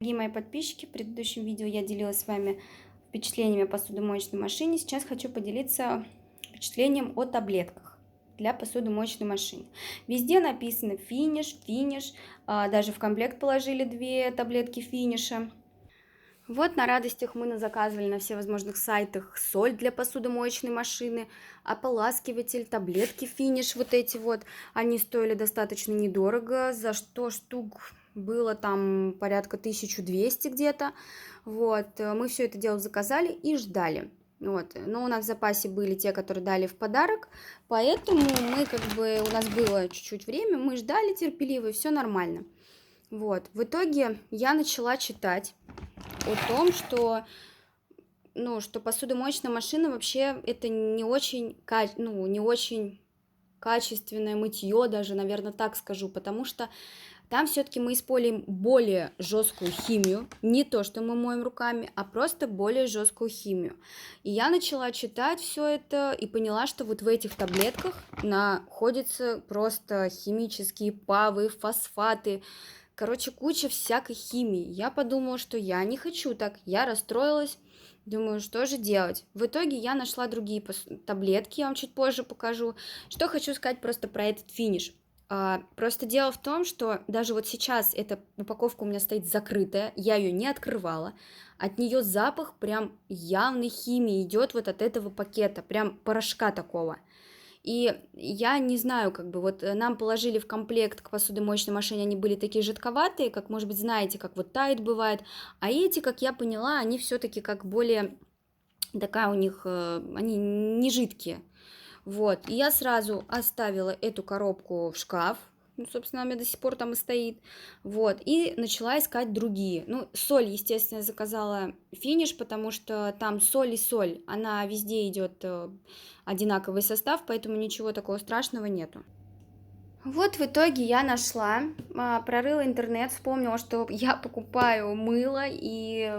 Дорогие мои подписчики, в предыдущем видео я делилась с вами впечатлениями о посудомоечной машине. Сейчас хочу поделиться впечатлением о таблетках для посудомоечной машины. Везде написано финиш, финиш, даже в комплект положили 2 таблетки финиша. Вот на радостях мы заказывали на всевозможных сайтах соль для посудомоечной машины, ополаскиватель, таблетки финиш вот эти вот. Они стоили достаточно недорого, за что штук было там порядка 1200 где-то. Вот, мы все это дело заказали и ждали. Вот. Но у нас в запасе были те, которые дали в подарок, поэтому у нас было чуть-чуть время, мы ждали терпеливо, и все нормально. Вот, в итоге я начала читать о том, что, что посудомоечная машина вообще это не очень, не очень качественное мытье, даже, наверное, так скажу, потому что там все-таки мы используем более жесткую химию, не то, что мы моем руками, а просто более жесткую химию. И я начала читать все это и поняла, что вот в этих таблетках находятся просто химические павы, фосфаты, короче, куча всякой химии. Я подумала, что я не хочу так, я расстроилась. Думаю, что же делать? В итоге я нашла другие таблетки, я вам чуть позже покажу. Что хочу сказать просто про этот финиш. Просто дело в том, что даже вот сейчас эта упаковка у меня стоит закрытая, я ее не открывала. От нее запах прям явной химии идет вот от этого пакета, прям порошка такого. И я не знаю, вот нам положили в комплект к посудомоечной машине, они были такие жидковатые, как, может быть, знаете, как вот Тайд бывает, а эти, как я поняла, они все-таки как более такая у них, они не жидкие. Вот, и я сразу оставила эту коробку в шкаф, собственно, у меня до сих пор там и стоит, вот, и начала искать другие. Соль, естественно, я заказала финиш, потому что там соль и соль, она везде идет одинаковый состав, поэтому ничего такого страшного нету. Вот в итоге я нашла, прорыла интернет, вспомнила, что я покупаю мыло и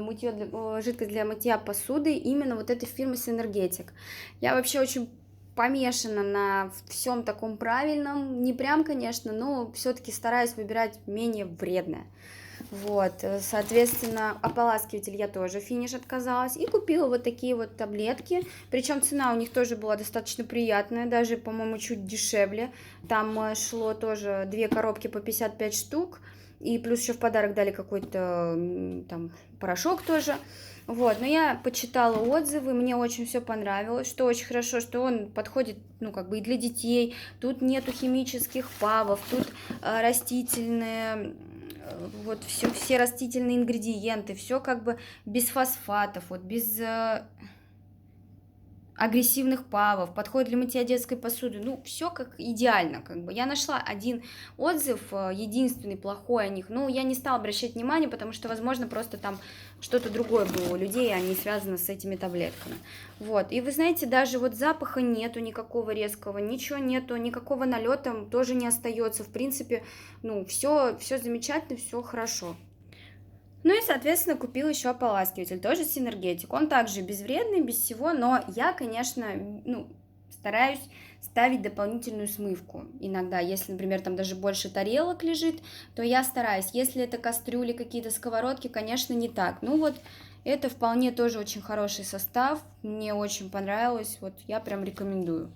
жидкость для мытья посуды именно вот этой фирмы Синергетик. Я вообще очень помешана на всем таком правильном, не прям, конечно, но все-таки стараюсь выбирать менее вредное. Вот, соответственно, ополаскиватель я тоже финиш отказалась и купила вот такие вот таблетки, причем цена у них тоже была достаточно приятная, даже, по-моему, чуть дешевле, там шло тоже 2 коробки по 55 штук, и плюс еще в подарок дали какой-то там порошок тоже. Вот, но я почитала отзывы, мне очень все понравилось, что очень хорошо, что он подходит, и для детей, тут нету химических павов, тут растительные, вот все растительные ингредиенты, все без фосфатов, вот без агрессивных павов, подходит для мытья детской посуды, все как идеально, Я нашла один отзыв, единственный плохой о них, я не стала обращать внимание, потому что, возможно, просто там что-то другое было у людей, а не связано с этими таблетками. Вот, и вы знаете, даже вот запаха нету никакого резкого, ничего нету, никакого налета тоже не остается, в принципе, все замечательно, все хорошо. И, соответственно, купила еще ополаскиватель, тоже Синергетик. Он также безвредный, без всего, но я, конечно, стараюсь ставить дополнительную смывку иногда. Если, например, там даже больше тарелок лежит, то я стараюсь. Если это кастрюли, какие-то сковородки, конечно, не так. Это вполне тоже очень хороший состав, мне очень понравилось, вот я прям рекомендую.